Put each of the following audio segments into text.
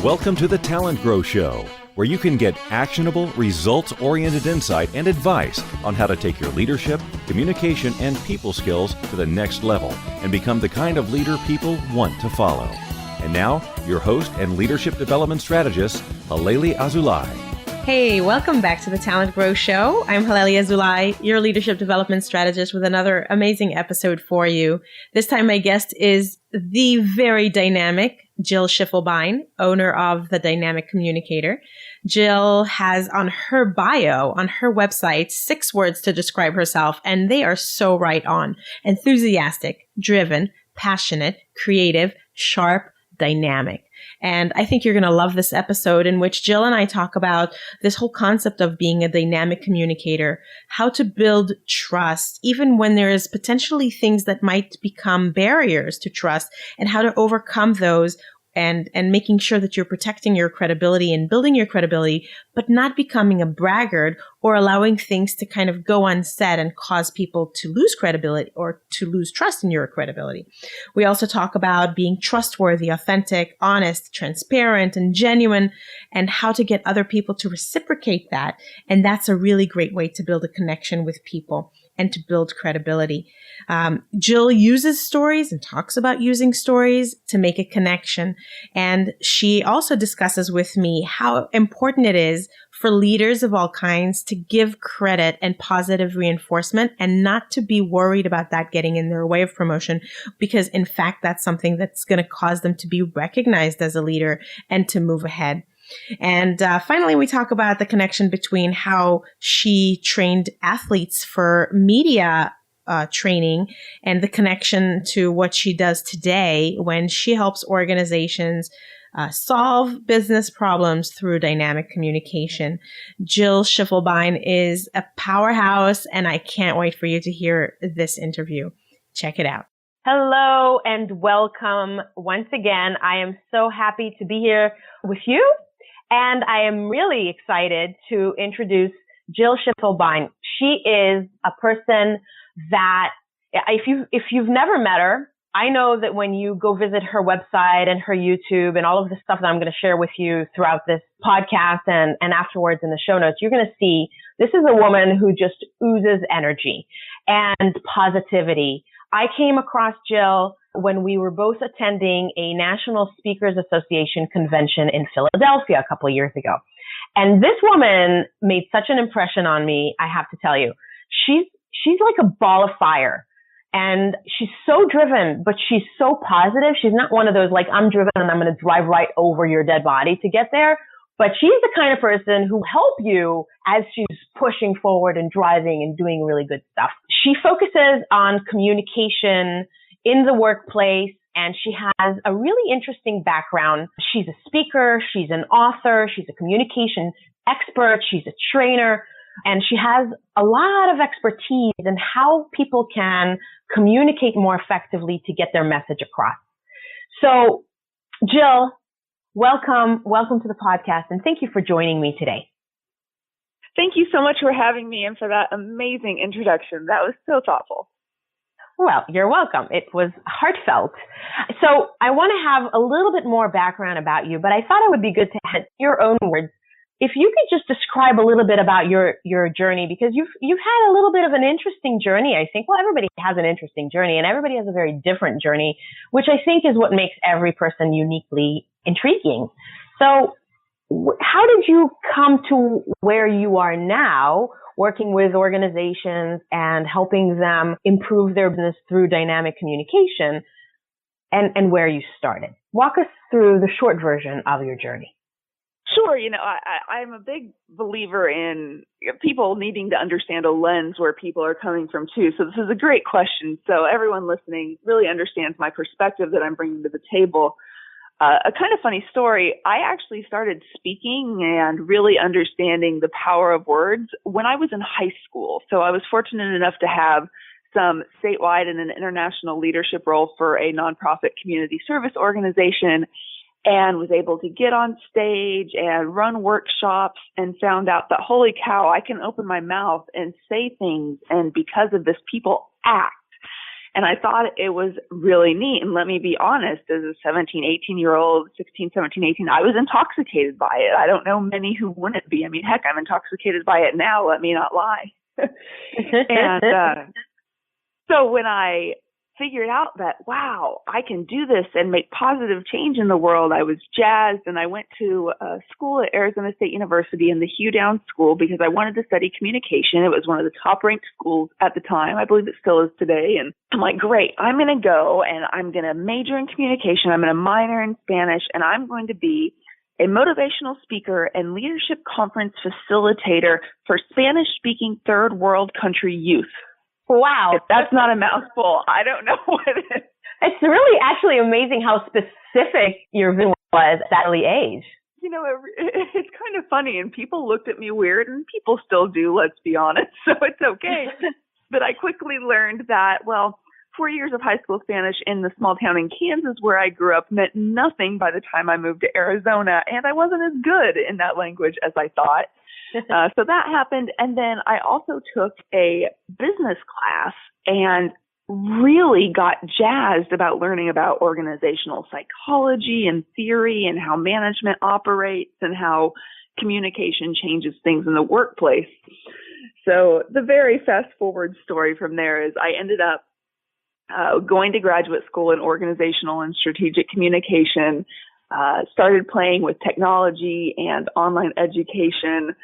Welcome to the TalentGrow Show, where you can get actionable, results-oriented insight and advice on how to take your leadership, communication, and people skills to the next level and become the kind of leader people want to follow. And now, your host and leadership development strategist, Halelly Azulay. Hey, welcome back to the TalentGrow Show. I'm Halelly Azulay, your leadership development strategist, with another amazing episode for you. This time, my guest is the very dynamic Jill Schiefelbein, owner of the Dynamic Communicator. Jill has on her bio, on her website, 6 words to describe herself, and they are so right on. Enthusiastic, driven, passionate, creative, sharp, dynamic. And I think you're going to love this episode in which Jill and I talk about this whole concept of being a dynamic communicator, how to build trust, even when there is potentially things that might become barriers to trust, and how to overcome those and making sure that you're protecting your credibility and building your credibility, but not becoming a braggart or allowing things to kind of go unsaid and cause people to lose credibility or to lose trust in your credibility. We also talk about being trustworthy, authentic, honest, transparent, and genuine, and how to get other people to reciprocate that. And that's a really great way to build a connection with people and to build credibility. Jill uses stories and talks about using stories to make a connection. And she also discusses with me how important it is for leaders of all kinds to give credit and positive reinforcement and not to be worried about that getting in their way of promotion, because in fact, that's something that's going to cause them to be recognized as a leader and to move ahead. And finally, we talk about the connection between how she trained athletes for media training and the connection to what she does today when she helps organizations solve business problems through dynamic communication. Jill Schiefelbein is a powerhouse, and I can't wait for you to hear this interview. Check it out. Hello and welcome once again. I am so happy to be here with you. And I am really excited to introduce Jill Schiefelbein. She is a person that, if you've never met her, I know that when you go visit her website and her YouTube and all of the stuff that I'm going to share with you throughout this podcast and afterwards in the show notes, you're going to see this is a woman who just oozes energy and positivity. I came across Jill when we were both attending a National Speakers Association convention in Philadelphia a couple of years ago. And this woman made such an impression on me, I have to tell you. She's like a ball of fire. And she's so driven, but she's so positive. She's not one of those like, I'm driven and I'm going to drive right over your dead body to get there. But she's the kind of person who help you as she's pushing forward and driving and doing really good stuff. She focuses on communication in the workplace, and she has a really interesting background. She's a speaker, she's an author, she's a communication expert, she's a trainer, and she has a lot of expertise in how people can communicate more effectively to get their message across. So, Jill, welcome to the podcast, and thank you for joining me today. Thank you so much for having me and for that amazing introduction. That was so thoughtful. Well, you're welcome. It was heartfelt. So I want to have a little bit more background about you, but I thought it would be good to have your own words. If you could just describe a little bit about your journey, because you've had a little bit of an interesting journey, I think. Well, everybody has an interesting journey, and everybody has a very different journey, which I think is what makes every person uniquely intriguing. So how did you come to where you are now, working with organizations and helping them improve their business through dynamic communication, and where you started? Walk us through the short version of your journey. Sure. I'm a big believer in people needing to understand a lens where people are coming from too. So this is a great question. So everyone listening really understands my perspective that I'm bringing to the table. A kind of funny story, I actually started speaking and really understanding the power of words when I was in high school. So I was fortunate enough to have some statewide and an international leadership role for a nonprofit community service organization, and was able to get on stage and run workshops and found out that, holy cow, I can open my mouth and say things, and because of this, people act. And I thought it was really neat. And let me be honest, as a 17, 18-year-old, 16, 17, 18, I was intoxicated by it. I don't know many who wouldn't be. I mean, heck, I'm intoxicated by it now. Let me not lie. And so when I figured out that, wow, I can do this and make positive change in the world, I was jazzed, and I went to school at Arizona State University in the Hugh Downs School because I wanted to study communication. It was one of the top-ranked schools at the time. I believe it still is today. And I'm like, great, I'm going to go and I'm going to major in communication. I'm going to minor in Spanish, and I'm going to be a motivational speaker and leadership conference facilitator for Spanish-speaking third world country youth. Wow. If that's not a mouthful, I don't know what it is. It's really actually amazing how specific your vision was at that early age. You know, it's kind of funny, and people looked at me weird, and people still do, let's be honest, so it's okay. But I quickly learned that, well, 4 years of high school Spanish in the small town in Kansas where I grew up meant nothing by the time I moved to Arizona, and I wasn't as good in that language as I thought. So that happened. And then I also took a business class and really got jazzed about learning about organizational psychology and theory and how management operates and how communication changes things in the workplace. So the very fast forward story from there is I ended up going to graduate school in organizational and strategic communication, started playing with technology and online education.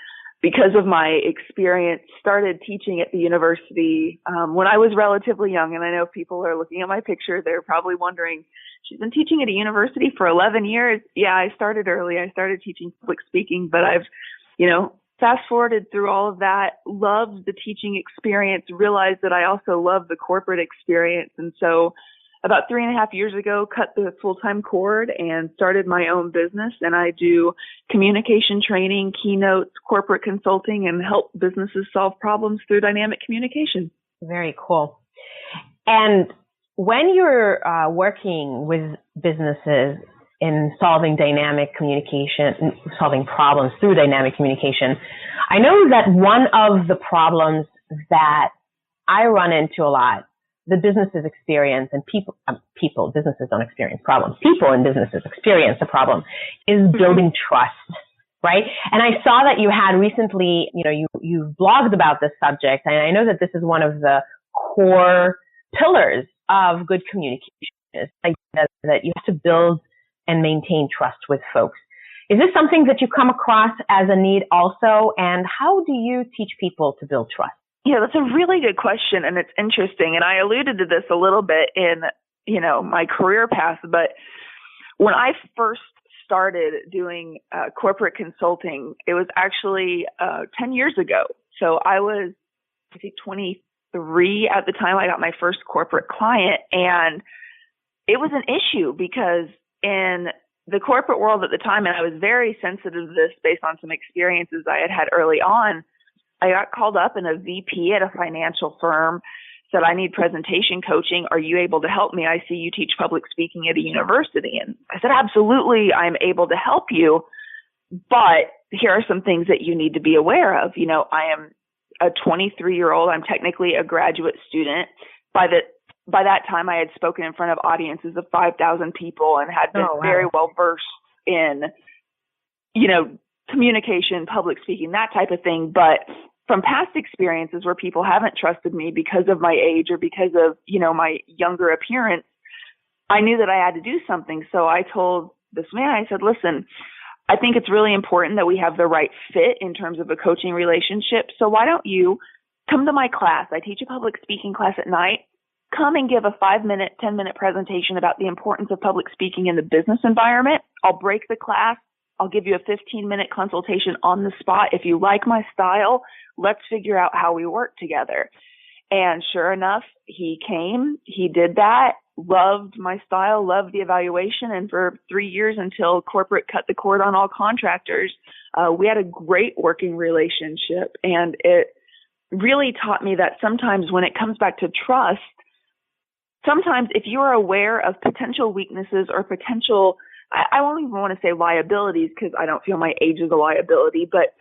Because of my experience, started teaching at the university when I was relatively young. And I know if people are looking at my picture, they're probably wondering, she's been teaching at a university for 11 years. Yeah, I started early. I started teaching public speaking, but I've, fast forwarded through all of that, loved the teaching experience, realized that I also love the corporate experience. And so about 3.5 years ago, cut the full-time cord and started my own business. And I do communication training, keynotes, corporate consulting, and help businesses solve problems through dynamic communication. Very cool. And when you're working with businesses in solving dynamic communication, solving problems through dynamic communication, I know that one of the problems that I run into a lot, the businesses experience, and businesses don't experience problems. People in businesses experience a problem, is building trust, right? And I saw that you had recently, you blogged about this subject, and I know that this is one of the core pillars of good communication, is that you have to build and maintain trust with folks. Is this something that you come across as a need also? And how do you teach people to build trust? Yeah, that's a really good question, and it's interesting. And I alluded to this a little bit in, my career path. But when I first started doing corporate consulting, it was actually 10 years ago. So I was, 23 at the time I got my first corporate client, and it was an issue because in the corporate world at the time, and I was very sensitive to this based on some experiences I had had early on, I got called up, and a VP at a financial firm said, I need presentation coaching. Are you able to help me? I see you teach public speaking at a university. And I said, absolutely, I'm able to help you. But here are some things that you need to be aware of. I am a 23-year-old. I'm technically a graduate student. By that time, I had spoken in front of audiences of 5,000 people and had been very well versed in, communication, public speaking, that type of thing. But from past experiences where people haven't trusted me because of my age or because of, my younger appearance, I knew that I had to do something. So I told this man, I said, listen, I think it's really important that we have the right fit in terms of a coaching relationship. So why don't you come to my class? I teach a public speaking class at night. Come and give a 5-minute, 10-minute presentation about the importance of public speaking in the business environment. I'll break the class. I'll give you a 15-minute consultation on the spot. If you like my style, let's figure out how we work together. And sure enough, he came, he did that, loved my style, loved the evaluation. And for 3 years, until corporate cut the cord on all contractors, we had a great working relationship. And it really taught me that sometimes when it comes back to trust, sometimes if you are aware of potential weaknesses or potential, I won't even want to say liabilities because I don't feel my age is a liability, but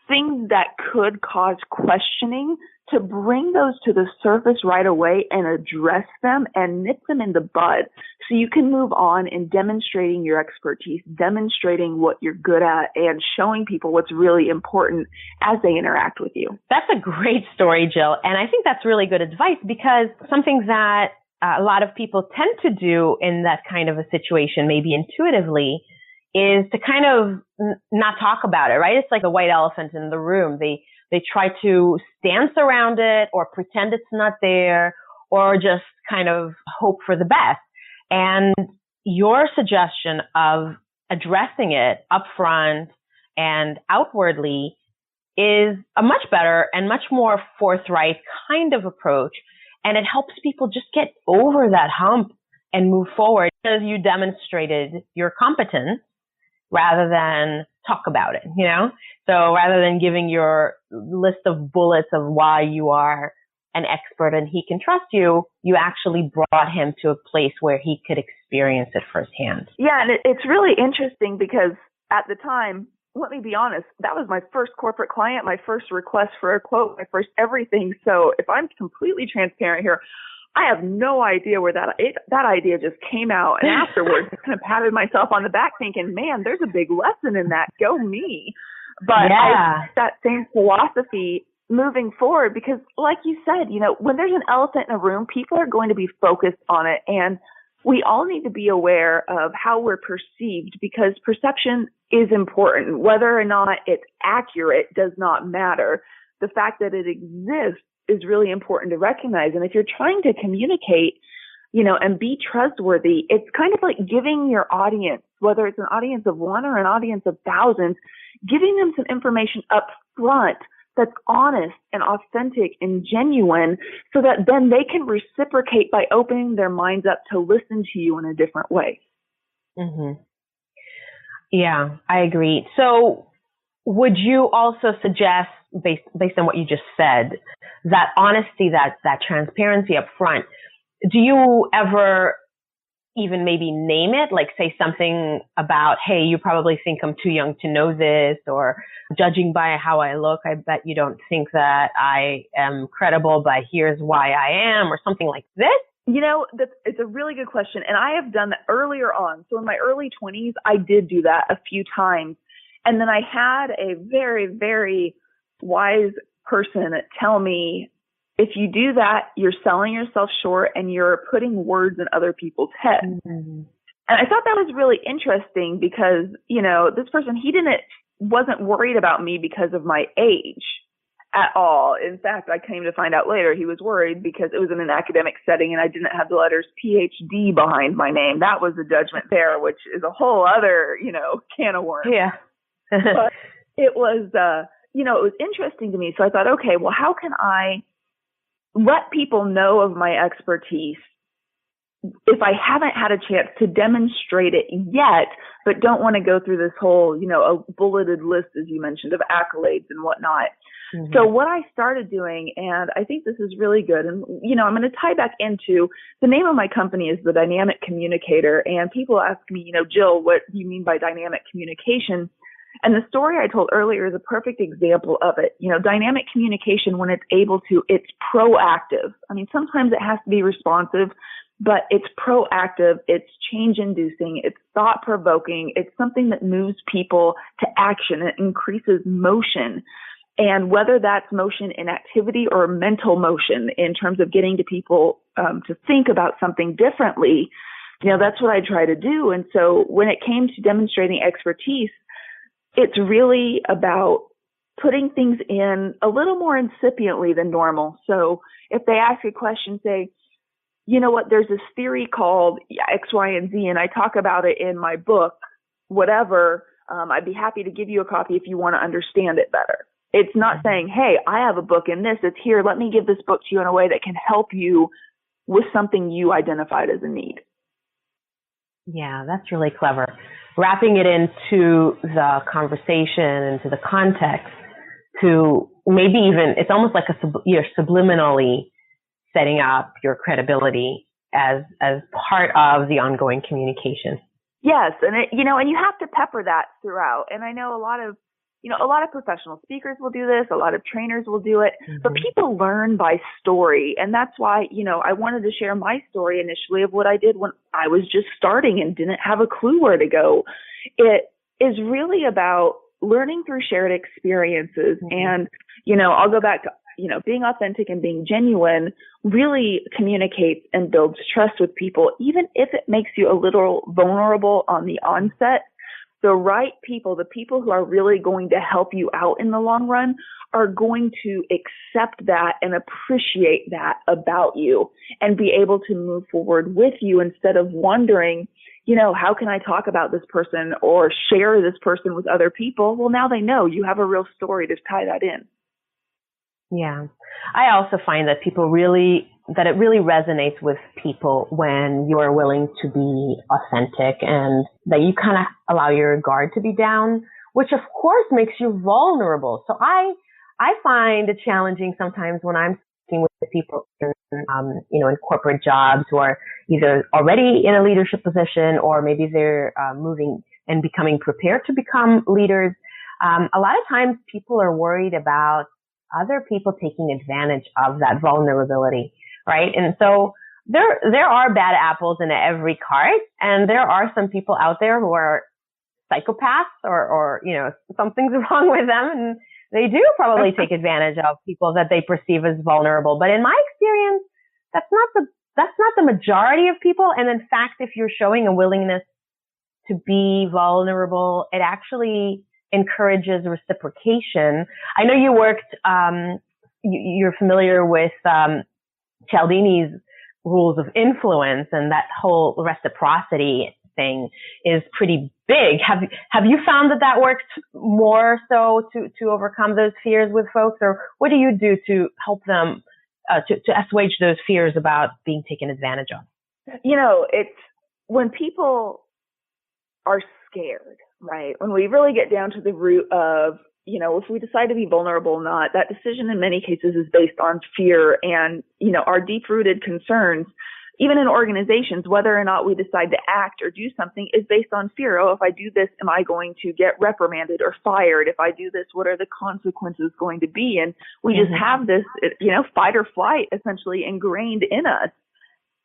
things that could cause questioning to bring those to the surface right away and address them and nip them in the bud so you can move on in demonstrating your expertise, demonstrating what you're good at, and showing people what's really important as they interact with you. That's a great story, Jill. And I think that's really good advice, because something that a lot of people tend to do in that kind of a situation, maybe intuitively, is to kind of not talk about it, right? It's like a white elephant in the room. They try to dance around it or pretend it's not there or just kind of hope for the best. And your suggestion of addressing it upfront and outwardly is a much better and much more forthright kind of approach. And it helps people just get over that hump and move forward, because you demonstrated your competence rather than talk about it, you know? So rather than giving your list of bullets of why you are an expert and he can trust you, you actually brought him to a place where he could experience it firsthand. Yeah, and it's really interesting because at the time, let me be honest, that was my first corporate client, my first request for a quote, my first everything. So if I'm completely transparent here, I have no idea where that idea just came out. And afterwards, I kind of patted myself on the back thinking, man, there's a big lesson in that. Go me. But yeah. That same philosophy moving forward, because like you said, you know, when there's an elephant in a room, people are going to be focused on it. And we all need to be aware of how we're perceived, because perception is important. Whether or not it's accurate does not matter. The fact that it exists is really important to recognize. And if you're trying to communicate, you know, and be trustworthy, it's kind of like giving your audience, whether it's an audience of one or an audience of thousands, giving them some information up front that's honest and authentic and genuine, so that then they can reciprocate by opening their minds up to listen to you in a different way. Mm-hmm. Yeah, I agree. So would you also suggest, based on what you just said, that honesty, that transparency up front, do you ever even maybe name it, like say something about, hey, you probably think I'm too young to know this, or judging by how I look, I bet you don't think that I am credible, but here's why I am, or something like this? You know, it's a really good question. And I have done that earlier on. So in my early 20s, I did do that a few times. And then I had a very, very wise person tell me, if you do that, you're selling yourself short and you're putting words in other people's heads. Mm-hmm. And I thought that was really interesting because, you know, this person, wasn't worried about me because of my age at all. In fact, I came to find out later he was worried because it was in an academic setting and I didn't have the letters PhD behind my name. That was the judgment there, which is a whole other, you know, can of worms. Yeah. But it was, you know, it was interesting to me. So I thought, okay, well, how can I let people know of my expertise if I haven't had a chance to demonstrate it yet, but don't want to go through this whole, you know, a bulleted list, as you mentioned, of accolades and whatnot. Mm-hmm. So what I started doing, and I think this is really good, and, you know, I'm going to tie back into the name of my company is the Dynamic Communicator. And people ask me, you know, Jill, what do you mean by dynamic communication? And the story I told earlier is a perfect example of it. You know, dynamic communication, when it's able to, it's proactive. I mean, sometimes it has to be responsive, but it's proactive, it's change-inducing, it's thought-provoking, it's something that moves people to action, it increases motion. And whether that's motion in activity or mental motion in terms of getting to people to think about something differently, you know, that's what I try to do. And so when it came to demonstrating expertise, it's really about putting things in a little more incipiently than normal. So if they ask a question, say, you know what, there's this theory called X, Y, and Z, and I talk about it in my book, whatever, I'd be happy to give you a copy if you want to understand it better. It's not saying, hey, I have a book in this, it's here, let me give this book to you in a way that can help you with something you identified as a need. Yeah, that's really clever. Wrapping it into the conversation, into the context, to maybe even, it's almost like you're subliminally setting up your credibility as part of the ongoing communication. Yes, and and you have to pepper that throughout. And I know a lot of a lot of professional speakers will do this, a lot of trainers will do it, but people learn by story. And that's why, I wanted to share my story initially of what I did when I was just starting and didn't have a clue where to go. It is really about learning through shared experiences. And, I'll go back to, being authentic and being genuine really communicates and builds trust with people, even if it makes you a little vulnerable on the onset. The right people, the people who are really going to help you out in the long run, are going to accept that and appreciate that about you and be able to move forward with you instead of wondering, how can I talk about this person or share this person with other people? Well, now they know you have a real story to tie that in. Yeah. I also find that it really resonates with people when you are willing to be authentic and that you kind of allow your guard to be down, which of course makes you vulnerable. So I find it challenging sometimes when I'm speaking with people in corporate jobs who are either already in a leadership position or maybe they're moving and becoming prepared to become leaders. A lot of times people are worried about other people taking advantage of that vulnerability, right? And so there are bad apples in every cart, and there are some people out there who are psychopaths or something's wrong with them, and they do probably take advantage of people that they perceive as vulnerable. But in my experience, that's not the majority of people. And in fact, if you're showing a willingness to be vulnerable, it actually encourages reciprocation. I know you worked, you're familiar with Cialdini's rules of influence, and that whole reciprocity thing is pretty big. Have you found that works more so to overcome those fears with folks, or what do you do to help them to assuage those fears about being taken advantage of? It's when people are scared, right? When we really get down to the root of, if we decide to be vulnerable or not, that decision in many cases is based on fear and, our deep-rooted concerns, even in organizations, whether or not we decide to act or do something is based on fear. Oh, if I do this, am I going to get reprimanded or fired? If I do this, what are the consequences going to be? And we just have this, fight or flight essentially ingrained in us.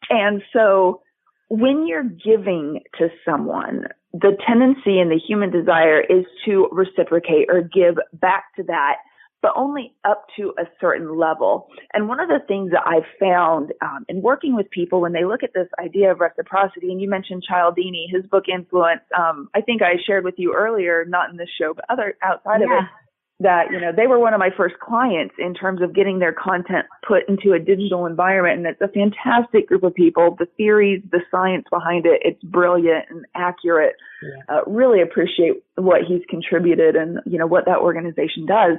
And so when you're giving to someone, the tendency and the human desire is to reciprocate or give back to that, but only up to a certain level. And one of the things that I've found in working with people when they look at this idea of reciprocity, and you mentioned Cialdini, his book Influence, I think I shared with you earlier, not in this show, but outside of it, that, they were one of my first clients in terms of getting their content put into a digital environment. And it's a fantastic group of people. The theories, the science behind it, it's brilliant and accurate. Really appreciate what he's contributed and, what that organization does.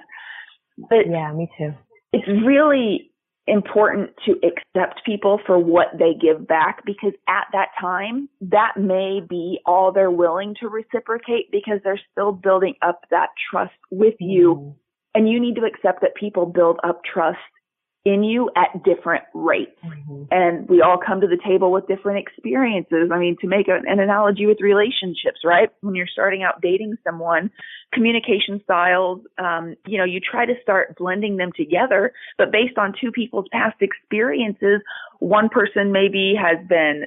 But yeah, me too. It's really important to accept people for what they give back, because at that time, that may be all they're willing to reciprocate because they're still building up that trust with you. And you need to accept that people build up trust in you at different rates. And we all come to the table with different experiences. I mean, to make an analogy with relationships, right? When you're starting out dating someone, communication styles, you try to start blending them together, but based on two people's past experiences, one person maybe has been,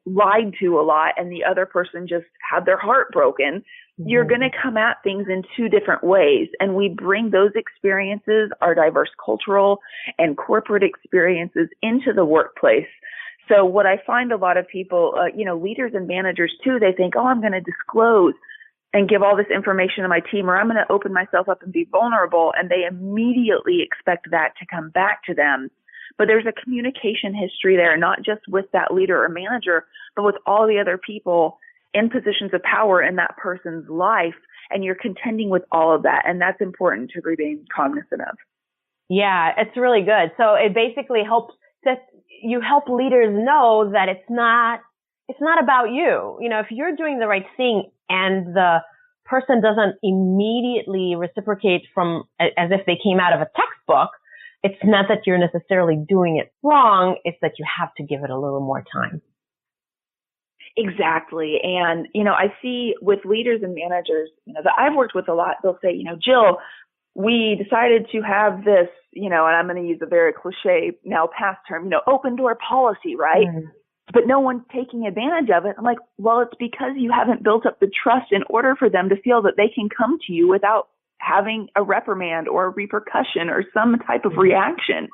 lied to a lot and the other person just had their heart broken. You're going to come at things in two different ways. And we bring those experiences, our diverse cultural and corporate experiences, into the workplace. So what I find a lot of people, leaders and managers too, they think, I'm going to disclose and give all this information to my team, or I'm going to open myself up and be vulnerable. And they immediately expect that to come back to them. But there's a communication history there, not just with that leader or manager, but with all the other people in positions of power in that person's life, and you're contending with all of that. And that's important to remain cognizant of. Yeah, it's really good. So it basically helps that you help leaders know that it's not about you. If you're doing the right thing and the person doesn't immediately reciprocate from as if they came out of a textbook, it's not that you're necessarily doing it wrong. It's that you have to give it a little more time. Exactly. And, I see with leaders and managers, that I've worked with a lot, they'll say, Jill, we decided to have this, and I'm going to use a very cliche now past term, open door policy, right? Mm. But no one's taking advantage of it. I'm like, well, it's because you haven't built up the trust in order for them to feel that they can come to you without having a reprimand or a repercussion or some type of reaction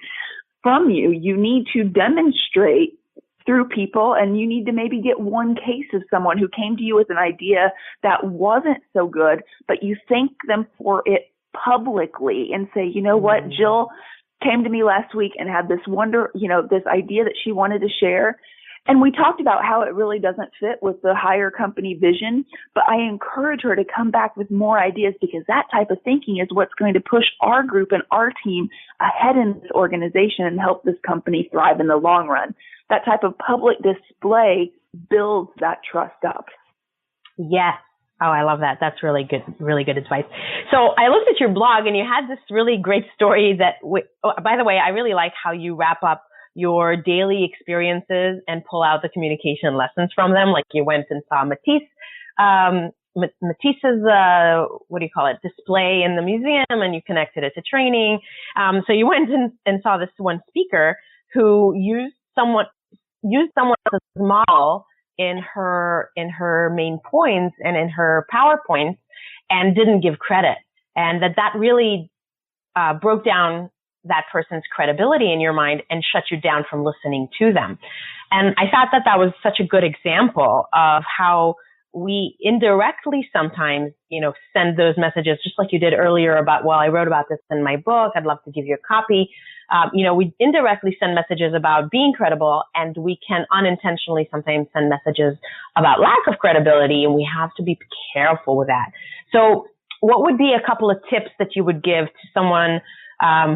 from you. You need to demonstrate through people, and you need to maybe get one case of someone who came to you with an idea that wasn't so good, but you thank them for it publicly and say, you know what, Jill came to me last week and had this this idea that she wanted to share. And we talked about how it really doesn't fit with the higher company vision, but I encourage her to come back with more ideas, because that type of thinking is what's going to push our group and our team ahead in this organization and help this company thrive in the long run. That type of public display builds that trust up. Yes. Oh, I love that. That's really good advice. So I looked at your blog and you had this really great story that, by the way, I really like how you wrap up your daily experiences and pull out the communication lessons from them. Like you went and saw Matisse's, display in the museum, and you connected it to training. So you went and saw this one speaker who used someone else's model in her main points and in her PowerPoints, and didn't give credit. And that really broke down that person's credibility in your mind and shut you down from listening to them. And I thought that was such a good example of how we indirectly sometimes, send those messages, just like you did earlier about, well, I wrote about this in my book, I'd love to give you a copy. We indirectly send messages about being credible, and we can unintentionally sometimes send messages about lack of credibility, and we have to be careful with that. So what would be a couple of tips that you would give to someone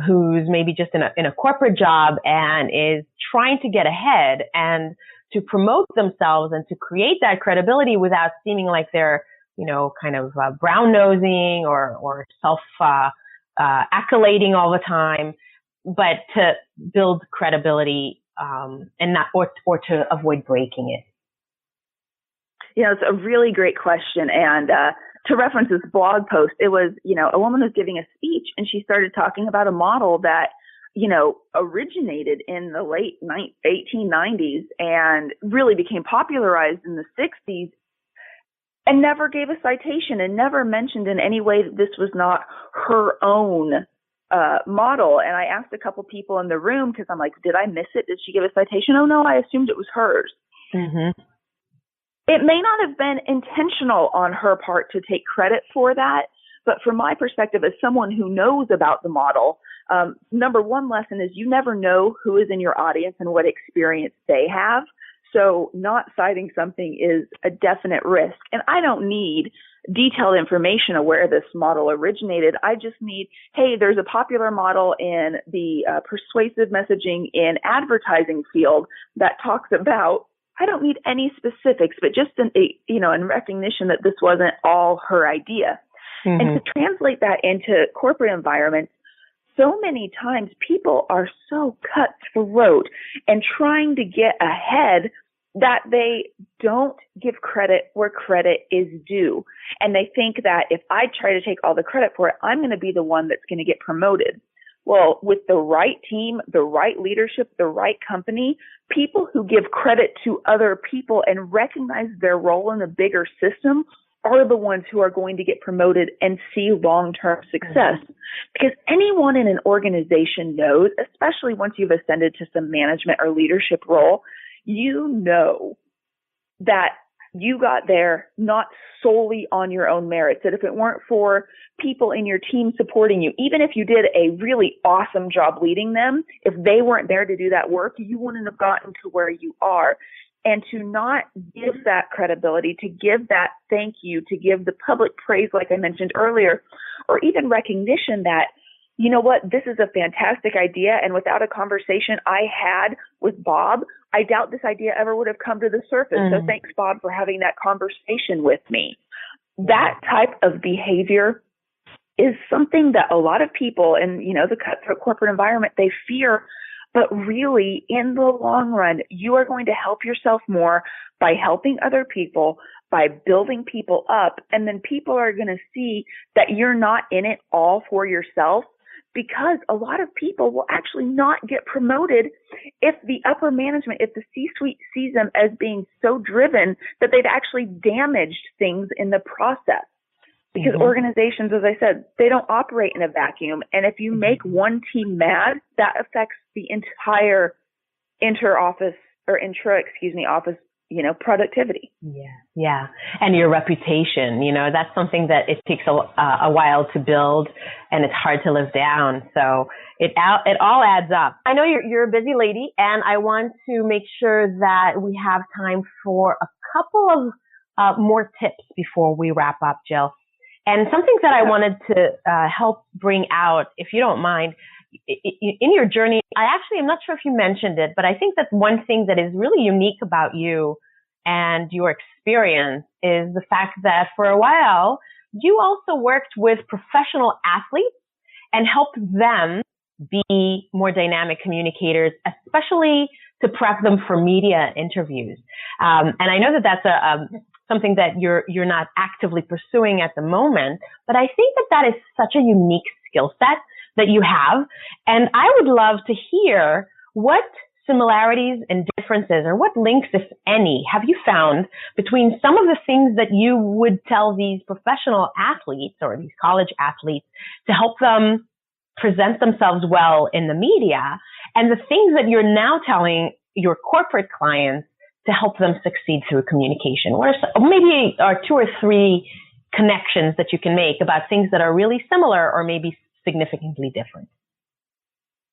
who's maybe just in a corporate job and is trying to get ahead and to promote themselves and to create that credibility without seeming like they're, brown nosing or self accolading all the time, but to build credibility and not or to avoid breaking it? It's a really great question. And to reference this blog post, it was, a woman was giving a speech, and she started talking about a model that, originated in the late 1890s and really became popularized in the 60s, and never gave a citation and never mentioned in any way that this was not her own model. And I asked a couple people in the room, because I'm like, did I miss it? Did she give a citation? Oh, no, I assumed it was hers. Mm-hmm. It may not have been intentional on her part to take credit for that, but from my perspective, as someone who knows about the model, number one lesson is you never know who is in your audience and what experience they have. So not citing something is a definite risk. And I don't need detailed information of where this model originated. I just need, hey, there's a popular model in the persuasive messaging in advertising field that talks about. I don't need any specifics, but just in recognition that this wasn't all her idea. Mm-hmm. And to translate that into corporate environments, so many times people are so cutthroat and trying to get ahead that they don't give credit where credit is due. And they think that if I try to take all the credit for it, I'm going to be the one that's going to get promoted. Well, with the right team, the right leadership, the right company, people who give credit to other people and recognize their role in a bigger system are the ones who are going to get promoted and see long-term success. Because anyone in an organization knows, especially once you've ascended to some management or leadership role, you know that you got there not solely on your own merits, that if it weren't for people in your team supporting you, even if you did a really awesome job leading them, if they weren't there to do that work, you wouldn't have gotten to where you are. And to not give that credibility, to give that thank you, to give the public praise, like I mentioned earlier, or even recognition that, you know what, this is a fantastic idea. And without a conversation I had with Bob, I doubt this idea ever would have come to the surface. So thanks, Bob, for having that conversation with me. That type of behavior is something that a lot of people in, the cutthroat corporate environment, they fear. But really, in the long run, you are going to help yourself more by helping other people, by building people up. And then people are going to see that you're not in it all for yourself, because a lot of people will actually not get promoted if the upper management, if the C-suite sees them as being so driven that they've actually damaged things in the process. Because organizations, as I said, they don't operate in a vacuum. And if you make one team mad, that affects the entire office, productivity. Yeah. And your reputation, that's something that it takes a while to build, and it's hard to live down. So it all adds up. I know you're a busy lady, and I want to make sure that we have time for a couple of more tips before we wrap up, Jill. And something that I wanted to help bring out, if you don't mind, in your journey, I'm not sure if you mentioned it, but I think that one thing that is really unique about you and your experience is the fact that for a while, you also worked with professional athletes and helped them be more dynamic communicators, especially to prep them for media interviews. And I know that that's something that you're not actively pursuing at the moment, but I think that is such a unique skill set that you have. And I would love to hear what similarities and differences, or what links, if any, have you found between some of the things that you would tell these professional athletes or these college athletes to help them present themselves well in the media, and the things that you're now telling your corporate clients to help them succeed through communication? What are 2 or 3 connections that you can make about things that are really similar or maybe significantly different?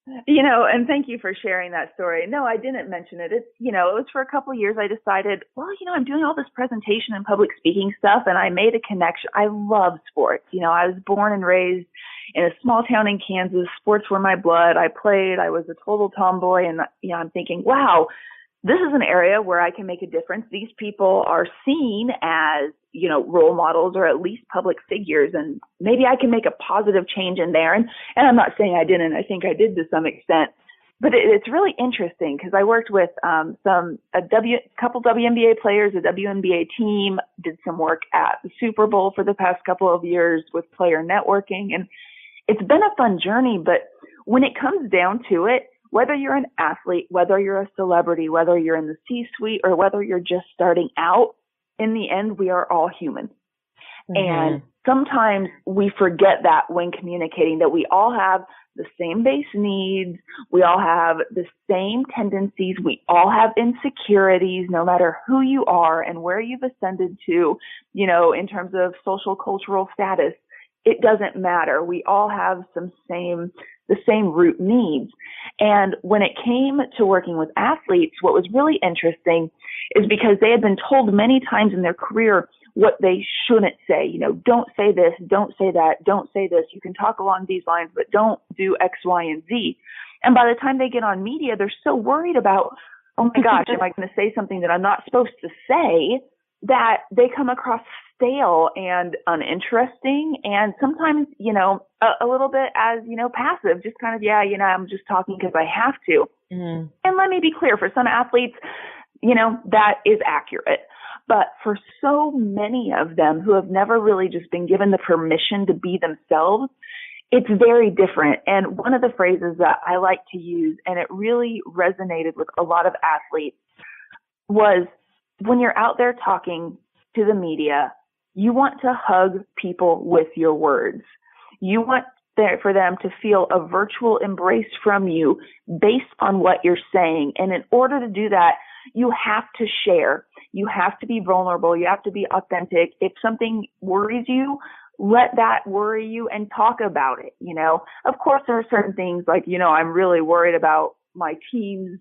And thank you for sharing that story. No, I didn't mention it. It's, it was for a couple of years I decided, I'm doing all this presentation and public speaking stuff, and I made a connection. I love sports. I was born and raised in a small town in Kansas. Sports were my blood. I played. I was a total tomboy, and, I'm thinking, wow, this is an area where I can make a difference. These people are seen as, role models, or at least public figures, and maybe I can make a positive change in there. And I'm not saying I didn't. I think I did to some extent. But it's really interesting because I worked with couple WNBA players, a WNBA team, did some work at the Super Bowl for the past couple of years with player networking. And it's been a fun journey. But when it comes down to it, whether you're an athlete, whether you're a celebrity, whether you're in the C-suite, or whether you're just starting out, in the end, we are all human. And sometimes we forget that when communicating, that we all have the same base needs. We all have the same tendencies. We all have insecurities, no matter who you are and where you've ascended to, in terms of social cultural status. It doesn't matter. We all have the same root needs. And when it came to working with athletes, what was really interesting is because they had been told many times in their career what they shouldn't say. Don't say this, don't say that, don't say this. You can talk along these lines, but don't do X, Y, and Z. And by the time they get on media, they're so worried about, oh my gosh, am I going to say something that I'm not supposed to say, that they come across stale and uninteresting, and sometimes, a little bit as, passive, just kind of, I'm just talking because I have to. Mm-hmm. And let me be clear, for some athletes, that is accurate. But for so many of them who have never really just been given the permission to be themselves, it's very different. And one of the phrases that I like to use, and it really resonated with a lot of athletes, was when you're out there talking to the media, you want to hug people with your words. You want for them to feel a virtual embrace from you based on what you're saying. And in order to do that, you have to share. You have to be vulnerable. You have to be authentic. If something worries you, let that worry you and talk about it. Of course, there are certain things like, I'm really worried about my team's,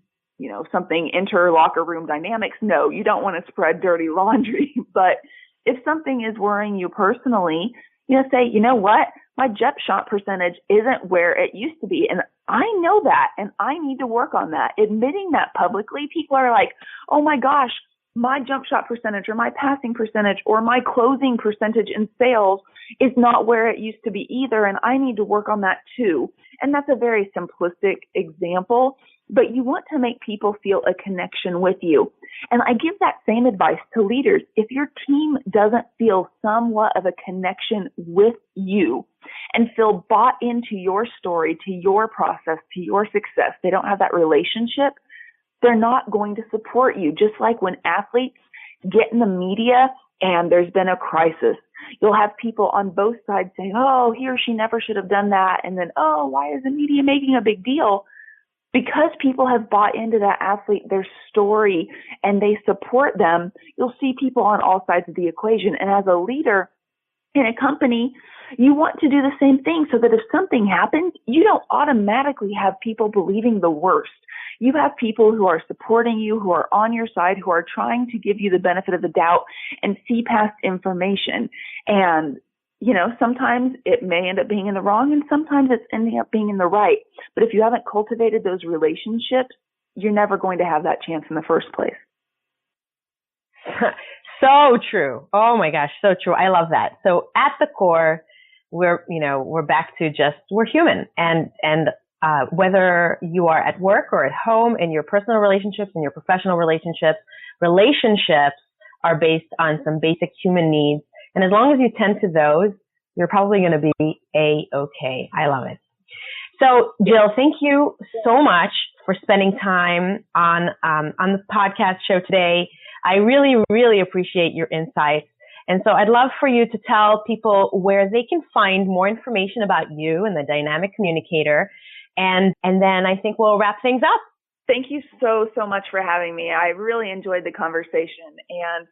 something inter-locker room dynamics. No, you don't want to spread dirty laundry. But if something is worrying you personally, say, what? My jump shot percentage isn't where it used to be. And I know that, and I need to work on that. Admitting that publicly, people are like, oh my gosh, my jump shot percentage or my passing percentage or my closing percentage in sales is not where it used to be either. And I need to work on that too. And that's a very simplistic example, but you want to make people feel a connection with you. And I give that same advice to leaders. If your team doesn't feel somewhat of a connection with you and feel bought into your story, to your process, to your success, they don't have that relationship, they're not going to support you. Just like when athletes get in the media and there's been a crisis, you'll have people on both sides saying, oh, he or she never should have done that. And then, oh, why is the media making a big deal? Because people have bought into that athlete, their story, and they support them, you'll see people on all sides of the equation. And as a leader in a company, you want to do the same thing so that if something happens, you don't automatically have people believing the worst. You have people who are supporting you, who are on your side, who are trying to give you the benefit of the doubt and see past information. And sometimes it may end up being in the wrong and sometimes it's ending up being in the right. But if you haven't cultivated those relationships, you're never going to have that chance in the first place. So true. Oh my gosh, so true. I love that. So at the core, we're back to we're human. And whether you are at work or at home, in your personal relationships, in your professional relationships are based on some basic human needs. And as long as you tend to those, you're probably going to be A-okay. I love it. So, Jill, thank you so much for spending time on the podcast show today. I really, really appreciate your insights. And so I'd love for you to tell people where they can find more information about you and the Dynamic Communicator. And then I think we'll wrap things up. Thank you so much for having me. I really enjoyed the conversation. And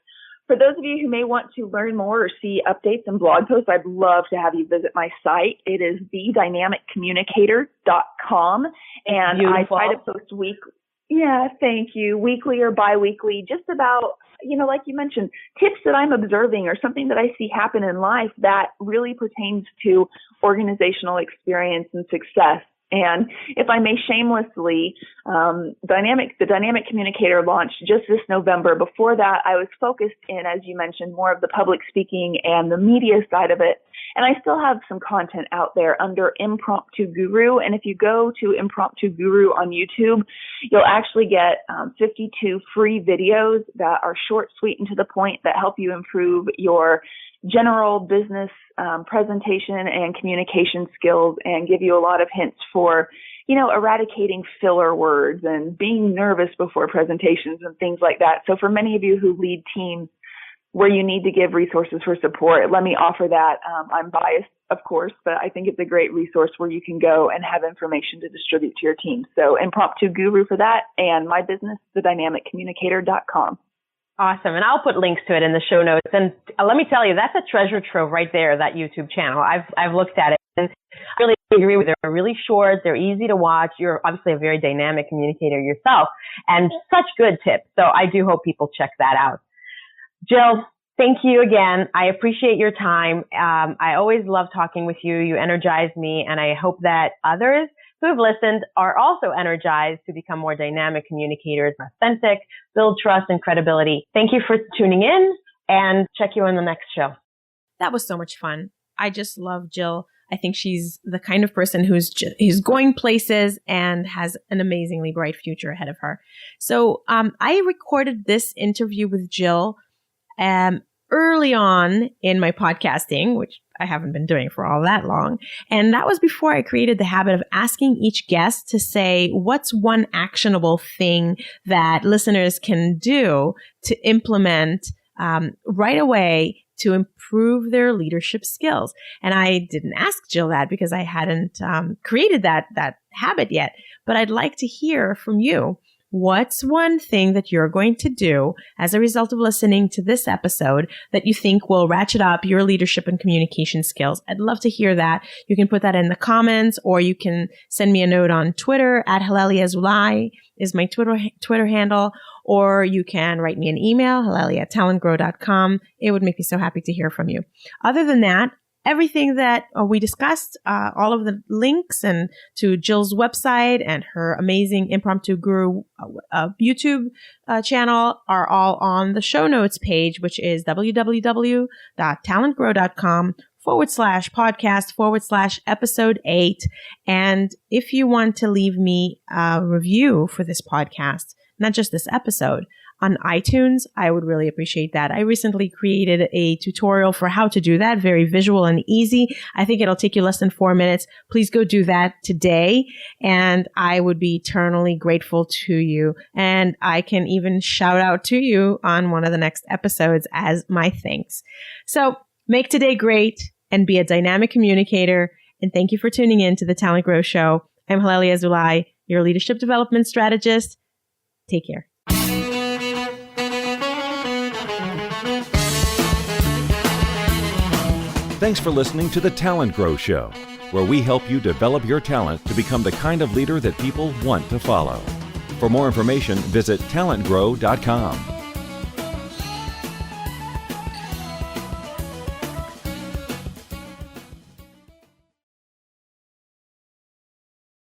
for those of you who may want to learn more or see updates and blog posts, I'd love to have you visit my site. It is thedynamiccommunicator.com. And Beautiful. I try to post weekly. Yeah, thank you. Weekly or biweekly, just about, like you mentioned, tips that I'm observing or something that I see happen in life that really pertains to organizational experience and success. And if I may shamelessly, the Dynamic Communicator launched just this November. Before that, I was focused in, as you mentioned, more of the public speaking and the media side of it. And I still have some content out there under Impromptu Guru. And if you go to Impromptu Guru on YouTube, you'll actually get 52 free videos that are short, sweet, and to the point that help you improve your general business presentation and communication skills and give you a lot of hints for, eradicating filler words and being nervous before presentations and things like that. So for many of you who lead teams where you need to give resources for support, let me offer that. I'm biased, of course, but I think it's a great resource where you can go and have information to distribute to your team. So Impromptu Guru for that, and my business, thedynamiccommunicator.com. Awesome. And I'll put links to it in the show notes. And let me tell you, that's a treasure trove right there, that YouTube channel. I've looked at it and I really agree with it. They're really short. They're easy to watch. You're obviously a very dynamic communicator yourself and such good tips. So I do hope people check that out. Jill, thank you again. I appreciate your time. I always love talking with you. You energize me, and I hope that others who have listened are also energized to become more dynamic communicators, authentic, build trust and credibility. Thank you for tuning in, and check you on the next show. That was so much fun. I just love Jill. I think she's the kind of person who's going places and has an amazingly bright future ahead of her. So I recorded this interview with Jill early on in my podcasting, which I haven't been doing for all that long. And that was before I created the habit of asking each guest to say, what's one actionable thing that listeners can do to implement right away to improve their leadership skills? And I didn't ask Jill that because I hadn't created that habit yet. But I'd like to hear from you. What's one thing that you're going to do as a result of listening to this episode that you think will ratchet up your leadership and communication skills? I'd love to hear that. You can put that in the comments, or you can send me a note on Twitter at Halelly Azulay is my Twitter handle, or you can write me an email, halelly@talentgrow.com. It would make me so happy to hear from you. Other than that, everything that we discussed, all of the links and to Jill's website and her amazing Impromptu Guru YouTube channel are all on the show notes page, which is www.talentgrow.com /podcast/episode8. And if you want to leave me a review for this podcast, not just this episode, on iTunes, I would really appreciate that. I recently created a tutorial for how to do that, very visual and easy. I think it'll take you less than 4 minutes. Please go do that today, and I would be eternally grateful to you. And I can even shout out to you on one of the next episodes as my thanks. So make today great and be a dynamic communicator. And thank you for tuning in to the Talent Grow Show. I'm Halelly Azulay, your leadership development strategist. Take care. Thanks for listening to the Talent Grow Show, where we help you develop your talent to become the kind of leader that people want to follow. For more information, visit talentgrow.com.